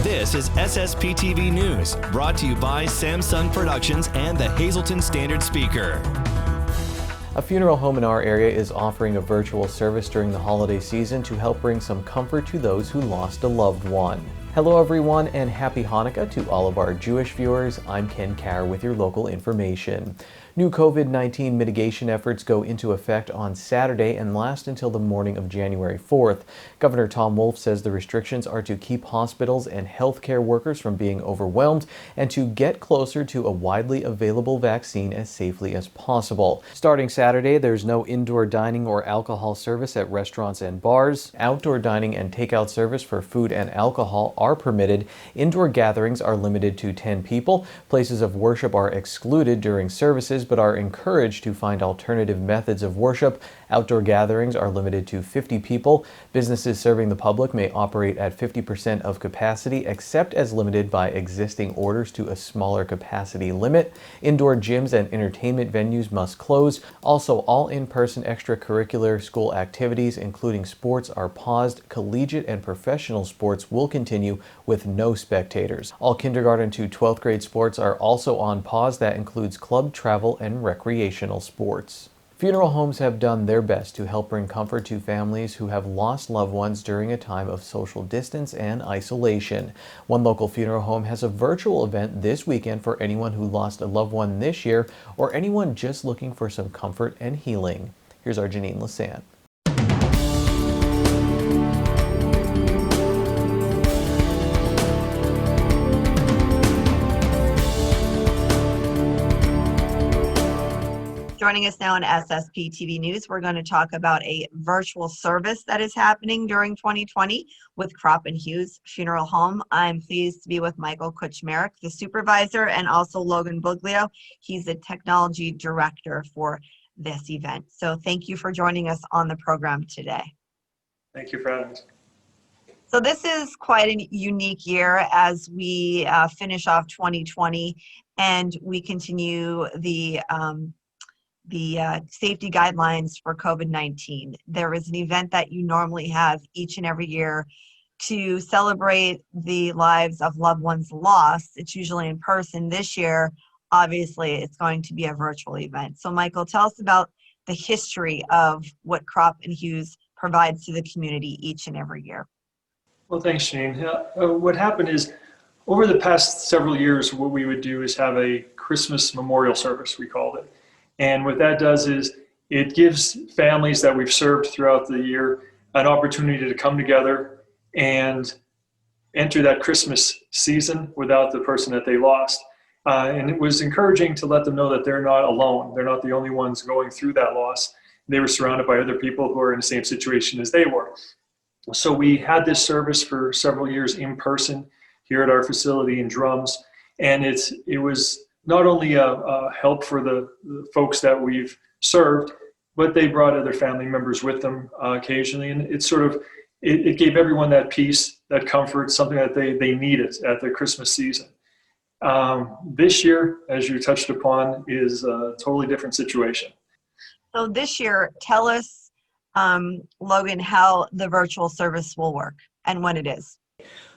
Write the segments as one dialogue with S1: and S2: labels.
S1: This is SSPTV News, brought to you by Samsung Productions and the Hazleton Standard Speaker.
S2: A funeral home in our area is offering a virtual service during the holiday season to help bring some comfort to those who lost a loved one. Hello everyone and happy Hanukkah to all of our Jewish viewers. I'm Ken Carr with your local information. New COVID-19 mitigation efforts go into effect on Saturday and last until the morning of January 4th. Governor Tom Wolf says the restrictions are to keep hospitals and healthcare workers from being overwhelmed and to get closer to a widely available vaccine as safely as possible. Starting Saturday, there's no indoor dining or alcohol service at restaurants and bars. Outdoor dining and takeout service for food and alcohol are permitted. Indoor gatherings are limited to 10 people. Places of worship are excluded during services but are encouraged to find alternative methods of worship. Outdoor gatherings are limited to 50 people. Businesses serving the public may operate at 50% of capacity, except as limited by existing orders to a smaller capacity limit. Indoor gyms and entertainment venues must close. Also, all in-person extracurricular school activities, including sports, are paused. Collegiate and professional sports will continue with no spectators. All kindergarten to 12th grade sports are also on pause. That includes club, travel, and recreational sports. Funeral homes have done their best to help bring comfort to families who have lost loved ones during a time of social distance and isolation. One local funeral home has a virtual event this weekend for anyone who lost a loved one this year or anyone just looking for some comfort and healing. Here's our Janine Lassant.
S3: Joining us now on SSPTV News, we're going to talk about a virtual service that is happening during 2020 with Crop and Hughes Funeral Home. I'm pleased to be with Michael Kuchmarek, the supervisor, and also Logan Buglio. He's the technology director for this event. So thank you for joining us on the program today.
S4: Thank you for having us.
S3: So this is quite a unique year as we finish off 2020 and we continue the safety guidelines for COVID-19. There is an event that you normally have each and every year to celebrate the lives of loved ones lost. It's usually in person. This year, obviously, it's going to be a virtual event. So Michael, tell us about the history of what Crop and Hughes provides to the community each and every year.
S4: Well, thanks, Shane. What happened is, over the past several years, what we would do is have a Christmas memorial service, we called it. And what that does is it gives families that we've served throughout the year an opportunity to come together and enter that Christmas season without the person that they lost. And it was encouraging to let them know that they're not alone. They're not the only ones going through that loss. They were surrounded by other people who are in the same situation as they were. So we had this service for several years in person here at our facility in Drums. And it was not only a help for the folks that we've served, but they brought other family members with them occasionally. And it gave everyone that peace, that comfort, something that they needed at the Christmas season. This year, as you touched upon, is a totally different situation.
S3: So this year, tell us, Logan, how the virtual service will work and when it is.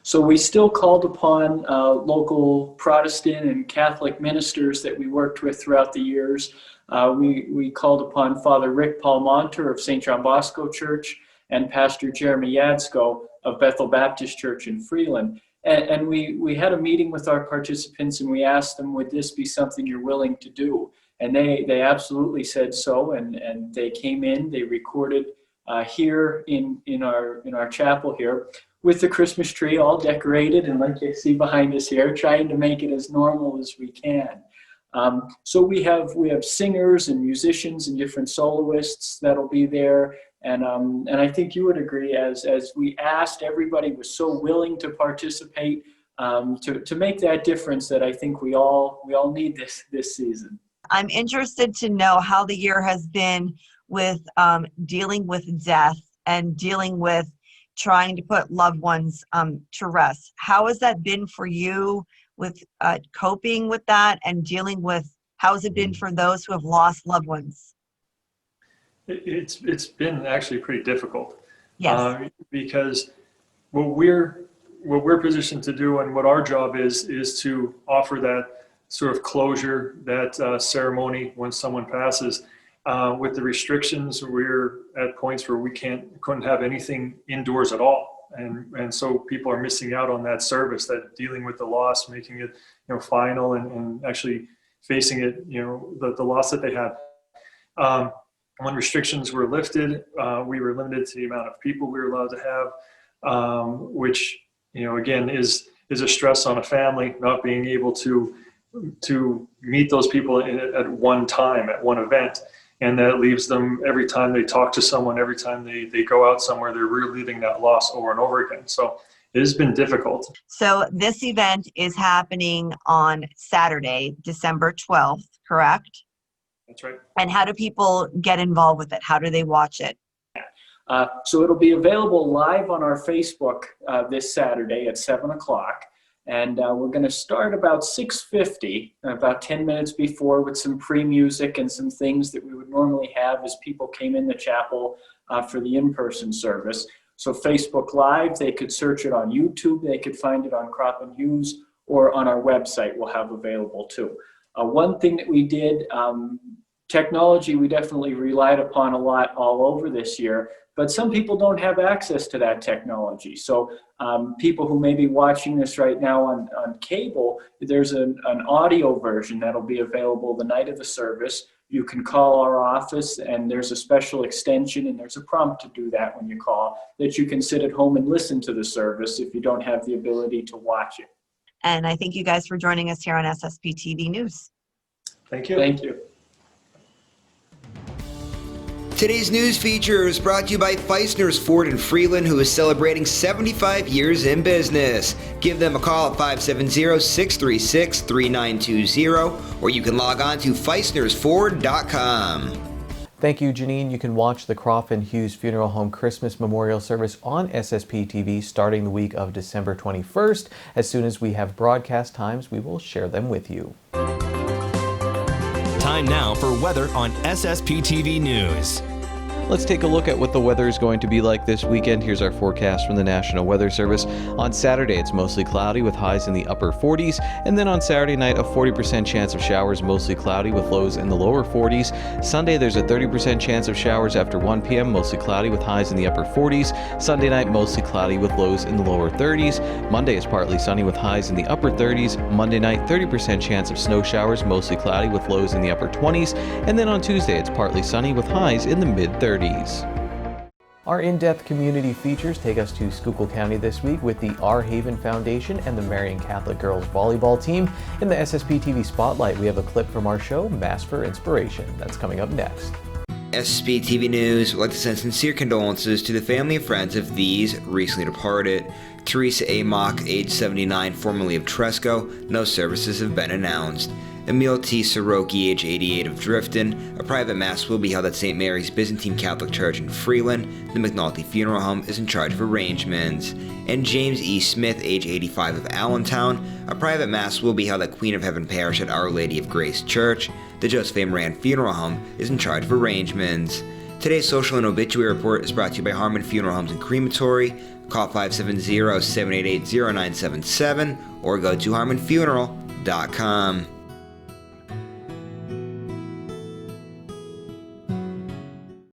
S5: So we still called upon local Protestant and Catholic ministers that we worked with throughout the years. We called upon Father Rick Palmonter of St. John Bosco Church and Pastor Jeremy Yadsko of Bethel Baptist Church in Freeland. And we had a meeting with our participants and we asked them, would this be something you're willing to do? And they absolutely said so, and they came in, they recorded here in our chapel here, with the Christmas tree all decorated and like you see behind us here, trying to make it as normal as we can. So we have singers and musicians and different soloists that'll be there. And I think you would agree, as we asked, everybody was so willing to participate to make that difference that I think we all need this season.
S3: I'm interested to know how the year has been with dealing with death and dealing with trying to put loved ones to rest. How has that been for you with coping with that and dealing with, how has it been for those who have lost loved ones?
S4: It's been actually pretty difficult.
S3: Yes.
S4: Because what we're positioned to do and what our job is to offer that sort of closure, that ceremony when someone passes. With the restrictions, we're at points where we couldn't have anything indoors at all, and so people are missing out on that service, that dealing with the loss, making it final, and actually facing it, the loss that they had. When restrictions were lifted, we were limited to the amount of people we were allowed to have, which again is a stress on a family, not being able to meet those people at one time, at one event. And that leaves them, every time they talk to someone, every time they go out somewhere, they're reliving that loss over and over again. So it has been difficult.
S3: So this event is happening on Saturday, December 12th, correct?
S4: That's right.
S3: And how do people get involved with it? How do they watch it?
S5: So it'll be available live on our Facebook this Saturday at 7 o'clock. And we're going to start about 6:50, about 10 minutes before, with some pre-music and some things that we would normally have as people came in the chapel for the in-person service. So Facebook Live, they could search it on YouTube, they could find it on Crop and Hughes, or on our website we'll have available too. One thing that we did, technology we definitely relied upon a lot all over this year, but some people don't have access to that technology. So people who may be watching this right now on cable, there's an audio version that'll be available the night of the service. You can call our office, and there's a special extension, and there's a prompt to do that when you call, that you can sit at home and listen to the service if you don't have the ability to watch it.
S3: And I thank you guys for joining us here on SSPTV News.
S4: Thank you.
S5: Thank you.
S6: Today's news feature is brought to you by Feisner's Ford in Freeland, who is celebrating 75 years in business. Give them a call at 570-636-3920, or you can log on to feisnersford.com.
S2: Thank you, Janine. You can watch the Croft and Hughes Funeral Home Christmas Memorial Service on SSPTV starting the week of December 21st. As soon as we have broadcast times, we will share them with you.
S1: Time now for weather on SSPTV News.
S2: Let's take a look at what the weather is going to be like this weekend. Here's our forecast from the National Weather Service. On Saturday, it's mostly cloudy with highs in the upper 40s. And then on Saturday night, a 40% chance of showers, mostly cloudy with lows in the lower 40s. Sunday, there's a 30% chance of showers after 1 p.m., mostly cloudy with highs in the upper 40s. Sunday night, mostly cloudy with lows in the lower 30s. Monday is partly sunny with highs in the upper 30s. Monday night, 30% chance of snow showers, mostly cloudy with lows in the upper 20s. And then on Tuesday, it's partly sunny with highs in the mid-30s. Our in-depth community features take us to Schuylkill County this week with the Our Haven Foundation and the Marian Catholic Girls Volleyball Team. In the SSPTV Spotlight, we have a clip from our show, Mass for Inspiration. That's coming up next.
S6: SSPTV News would like to send sincere condolences to the family and friends of these recently departed. Teresa A. Mock, age 79, formerly of Tresco. No services have been announced. Emil T. Soroki, age 88, of Drifton. A private mass will be held at St. Mary's Byzantine Catholic Church in Freeland. The McNulty Funeral Home is in charge of arrangements. And James E. Smith, age 85, of Allentown. A private mass will be held at Queen of Heaven Parish at Our Lady of Grace Church. The Josephine Moran Funeral Home is in charge of arrangements. Today's social and obituary report is brought to you by Harmon Funeral Homes and Crematory. Call 570-788-0977 or go to harmonfuneral.com.